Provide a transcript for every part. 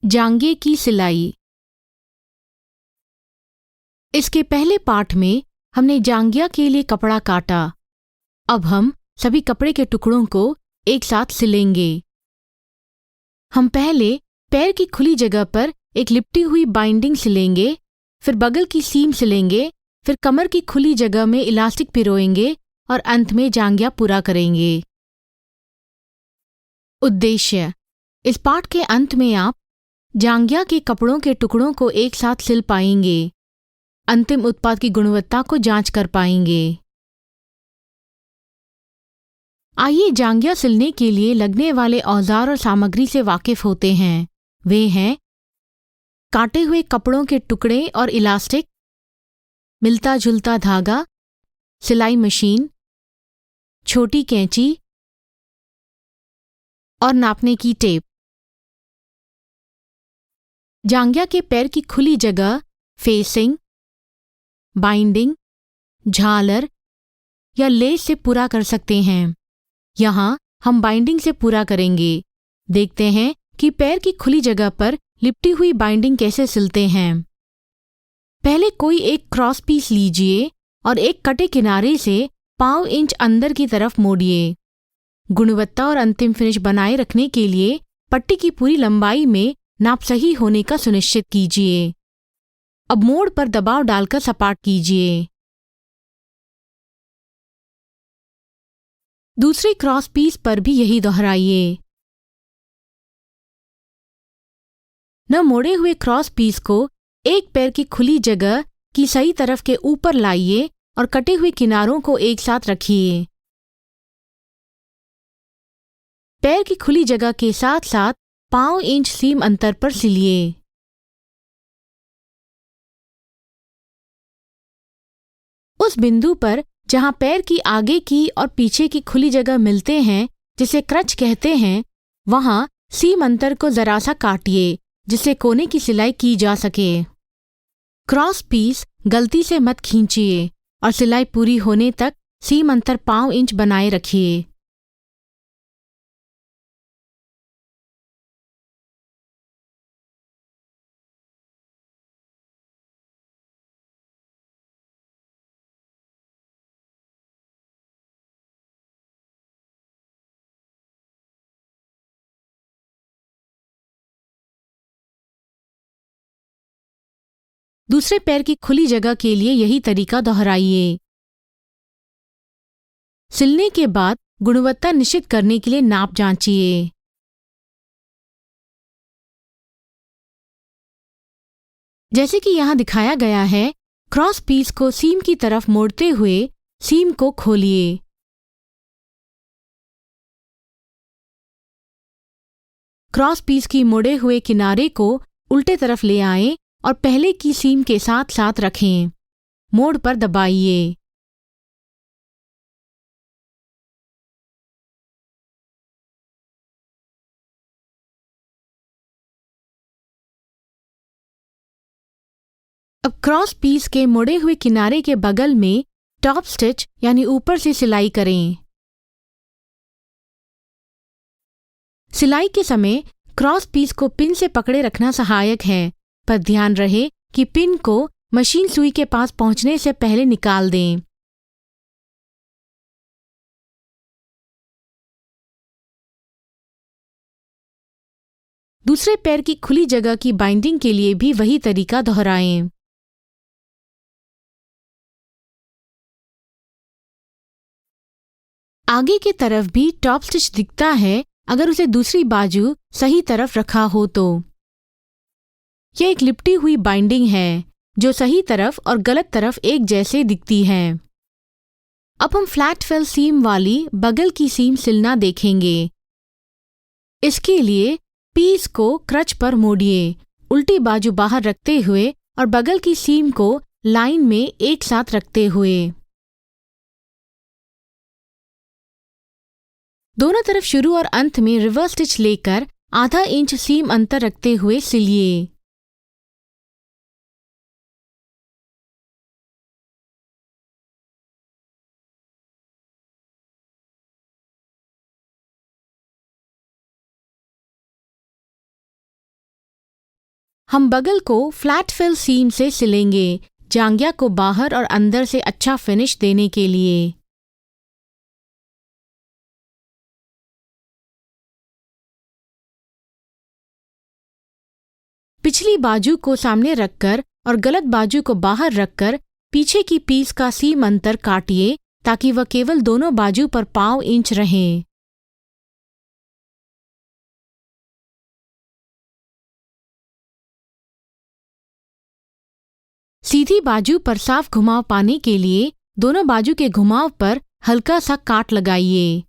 जांघे की सिलाई। इसके पहले पाठ में हमने जांघिया के लिए कपड़ा काटा। अब हम सभी कपड़े के टुकड़ों को एक साथ सिलेंगे। हम पहले पैर की खुली जगह पर एक लिपटी हुई बाइंडिंग सिलेंगे, फिर बगल की सीम सिलेंगे, फिर कमर की खुली जगह में इलास्टिक पिरोएंगे और अंत में जांघिया पूरा करेंगे। उद्देश्य: इस पाठ के अंत में आप जांघिया के कपड़ों के टुकड़ों को एक साथ सिल पाएंगे, अंतिम उत्पाद की गुणवत्ता को जांच कर पाएंगे। आइए जांघिया सिलने के लिए लगने वाले औजार और सामग्री से वाकिफ होते हैं। वे हैं काटे हुए कपड़ों के टुकड़े और इलास्टिक, मिलता जुलता धागा, सिलाई मशीन, छोटी कैंची और नापने की टेप। जांघिया के पैर की खुली जगह फेसिंग, बाइंडिंग, झालर या लेस से पूरा कर सकते हैं। यहाँ हम बाइंडिंग से पूरा करेंगे। देखते हैं कि पैर की खुली जगह पर लिपटी हुई बाइंडिंग कैसे सिलते हैं। पहले कोई एक क्रॉस पीस लीजिए और एक कटे किनारे से 1/5 इंच अंदर की तरफ मोड़िए। गुणवत्ता और अंतिम फिनिश बनाए रखने के लिए पट्टी की पूरी लंबाई में नाप सही होने का सुनिश्चित कीजिए। अब मोड़ पर दबाव डालकर सपाट कीजिए। दूसरे क्रॉस पीस पर भी यही दोहराइए। न मोड़े हुए क्रॉस पीस को एक पैर की खुली जगह की सही तरफ के ऊपर लाइए और कटे हुए किनारों को एक साथ रखिए। पैर की खुली जगह के साथ साथ 1/5 इंच सीम अंतर पर सिलिए। उस बिंदु पर जहां पैर की आगे की और पीछे की खुली जगह मिलते हैं, जिसे क्रच कहते हैं, वहां सीम अंतर को जरा सा काटिए जिससे कोने की सिलाई की जा सके। क्रॉस पीस गलती से मत खींचिए और सिलाई पूरी होने तक सीम अंतर 1/5 इंच बनाए रखिए। दूसरे पैर की खुली जगह के लिए यही तरीका दोहराइए। सिलने के बाद गुणवत्ता निश्चित करने के लिए नाप जांचिए। जैसे कि यहाँ दिखाया गया है, क्रॉस पीस को सीम की तरफ मोड़ते हुए सीम को खोलिए। क्रॉस पीस की मोड़े हुए किनारे को उल्टे तरफ ले आएं और पहले की सीम के साथ साथ रखें। मोड़ पर दबाइए। अब क्रॉस पीस के मोड़े हुए किनारे के बगल में टॉप स्टिच यानी ऊपर से सिलाई करें। सिलाई के समय क्रॉस पीस को पिन से पकड़े रखना सहायक है, पर ध्यान रहे कि पिन को मशीन सुई के पास पहुंचने से पहले निकाल दें। दूसरे पैर की खुली जगह की बाइंडिंग के लिए भी वही तरीका दोहराएं। आगे की तरफ भी टॉप स्टिच दिखता है अगर उसे दूसरी बाजू सही तरफ रखा हो तो। यह एक लिपटी हुई बाइंडिंग है जो सही तरफ और गलत तरफ एक जैसे दिखती है। अब हम फ्लैट फेल सीम वाली बगल की सीम सिलना देखेंगे। इसके लिए पीस को क्रच पर मोड़िए, उल्टी बाजू बाहर रखते हुए और बगल की सीम को लाइन में एक साथ रखते हुए। दोनों तरफ शुरू और अंत में रिवर्स स्टिच लेकर ½ इंच सीम अंतर रखते हुए सिलिए। हम बगल को फ्लैट फिल सीम से सिलेंगे, जांघिया को बाहर और अंदर से अच्छा फिनिश देने के लिए। पिछली बाजू को सामने रखकर और गलत बाजू को बाहर रखकर पीछे की पीस का सीम अंतर काटिए ताकि वह केवल दोनों बाजू पर 0.5 इंच रहे। सीधी बाजू पर साफ घुमाव पाने के लिए दोनों बाजू के घुमाव पर हल्का सा काट लगाइए।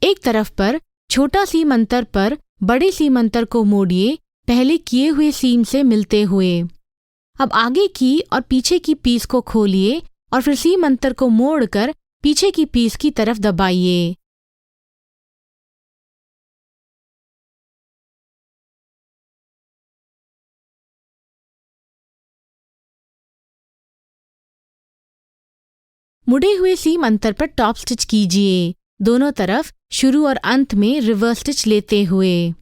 एक तरफ पर छोटा सीम अंतर पर बड़े सीम अंतर को मोड़िए, पहले किए हुए सीम से मिलते हुए। अब आगे की और पीछे की पीस को खोलिए और फिर सीम अंतर को मोड़कर पीछे की पीस की तरफ दबाइए। मुड़े हुए सीम अंतर पर टॉप स्टिच कीजिए, दोनों तरफ शुरू और अंत में रिवर्स स्टिच लेते हुए।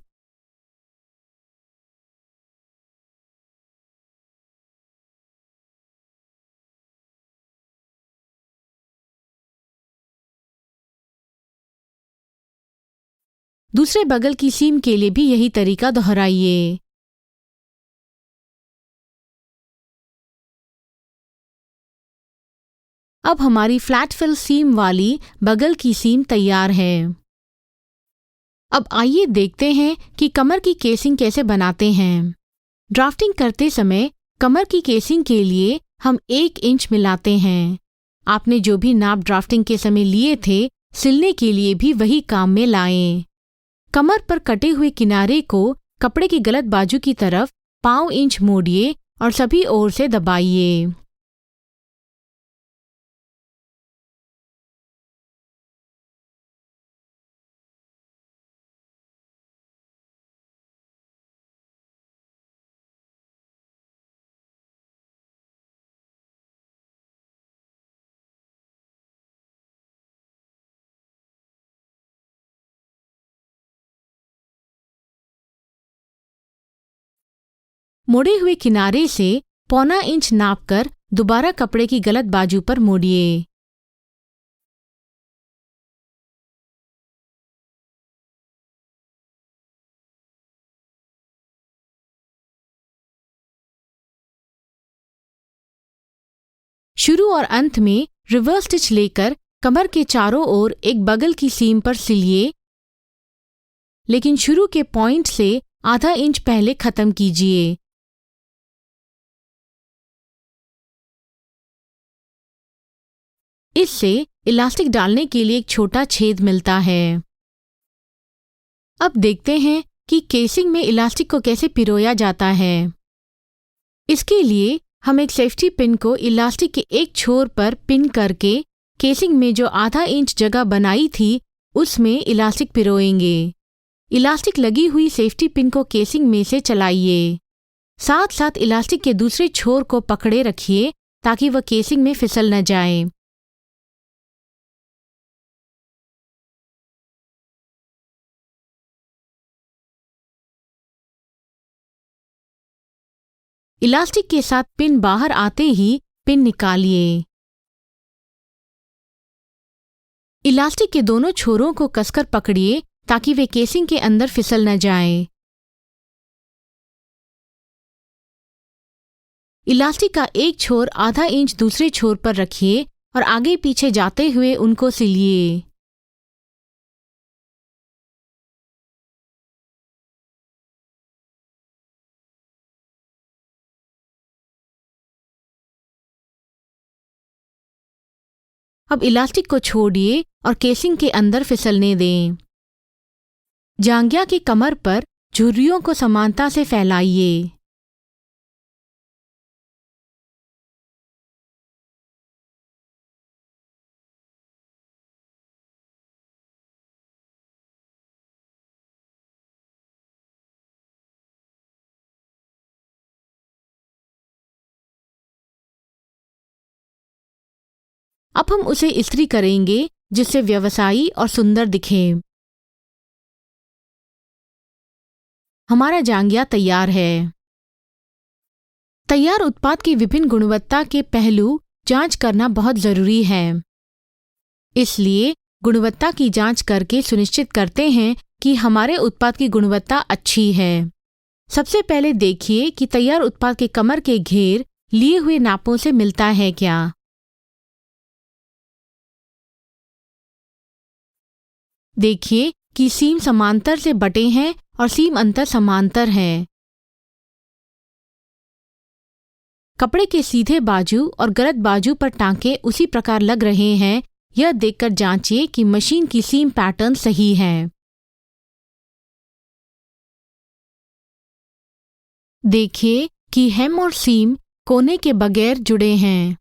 दूसरे बगल की सीम के लिए भी यही तरीका दोहराइए। अब हमारी फ्लैट फिल सीम वाली बगल की सीम तैयार है। अब आइए देखते हैं कि कमर की केसिंग कैसे बनाते हैं। ड्राफ्टिंग करते समय कमर की केसिंग के लिए हम 1 इंच मिलाते हैं। आपने जो भी नाप ड्राफ्टिंग के समय लिए थे, सिलने के लिए भी वही काम में लाएं। कमर पर कटे हुए किनारे को कपड़े की गलत बाजू की तरफ 0.5 इंच मोड़िए और सभी ओर से दबाइए। मोड़े हुए किनारे से 0.25 इंच नापकर दोबारा कपड़े की गलत बाजू पर मोड़िए। शुरू और अंत में रिवर्स स्टिच लेकर कमर के चारों ओर एक बगल की सीम पर सिलिए, लेकिन शुरू के पॉइंट से आधा इंच पहले खत्म कीजिए। इससे इलास्टिक डालने के लिए एक छोटा छेद मिलता है। अब देखते हैं कि केसिंग में इलास्टिक को कैसे पिरोया जाता है। इसके लिए हम एक सेफ्टी पिन को इलास्टिक के एक छोर पर पिन करके केसिंग में जो आधा इंच जगह बनाई थी उसमें इलास्टिक पिरोएंगे। इलास्टिक लगी हुई सेफ्टी पिन को केसिंग में से चलाइए। साथ साथ इलास्टिक के दूसरे छोर को पकड़े रखिए ताकि वह केसिंग में फिसल न जाए। इलास्टिक के साथ पिन बाहर आते ही पिन निकालिए। इलास्टिक के दोनों छोरों को कसकर पकड़िए ताकि वे केसिंग के अंदर फिसल न जाएं। इलास्टिक का एक छोर आधा इंच दूसरे छोर पर रखिए और आगे पीछे जाते हुए उनको सिलिए। अब इलास्टिक को छोड़िए और केसिंग के अंदर फिसलने दें। जांघिया की कमर पर झुर्रियों को समानता से फैलाइए। अब हम उसे इस्त्री करेंगे जिससे व्यवसायी और सुंदर दिखे। हमारा जांघिया तैयार है। तैयार उत्पाद की विभिन्न गुणवत्ता के पहलू जांच करना बहुत जरूरी है। इसलिए गुणवत्ता की जांच करके सुनिश्चित करते हैं कि हमारे उत्पाद की गुणवत्ता अच्छी है। सबसे पहले देखिए कि तैयार उत्पाद के कमर के घेर लिए हुए नापों से मिलता है क्या। देखिए कि सीम समांतर से बटे हैं और सीम अंतर समांतर है। कपड़े के सीधे बाजू और गलत बाजू पर टांके उसी प्रकार लग रहे हैं, यह देखकर जांचिए कि मशीन की सीम पैटर्न सही है। देखिए कि हेम और सीम कोने के बगैर जुड़े हैं।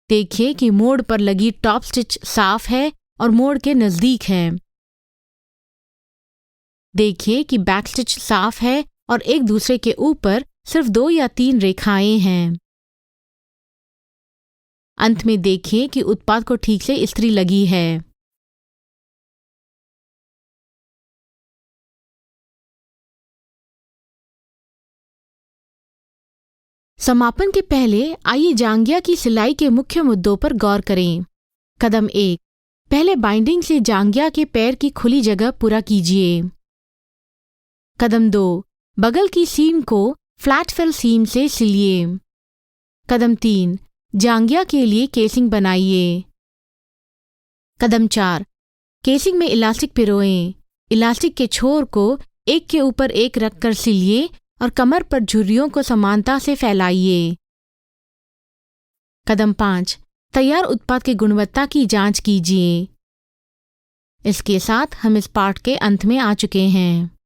देखिए कि मोड़ पर लगी टॉप स्टिच साफ है और मोड़ के नजदीक है। देखिए कि बैक स्टिच साफ है और एक दूसरे के ऊपर सिर्फ 2 या 3 रेखाएं हैं। अंत में देखिए कि उत्पाद को ठीक से इस्त्री लगी है। समापन के पहले आइए जांघिया की सिलाई के मुख्य मुद्दों पर गौर करें। कदम 1, पहले बाइंडिंग से जांघिया के पैर की खुली जगह पूरा कीजिए। कदम 2, बगल की सीम को फ्लैट फिल सीम से सिलिए। कदम 3, जांघिया के लिए केसिंग बनाइए। कदम 4, केसिंग में इलास्टिक पिरोएं। इलास्टिक के छोर को एक के ऊपर एक रखकर सिलिए और कमर पर झुर्रियों को समानता से फैलाइए। कदम 5, तैयार उत्पाद की गुणवत्ता की जांच कीजिए। इसके साथ हम इस पाठ के अंत में आ चुके हैं।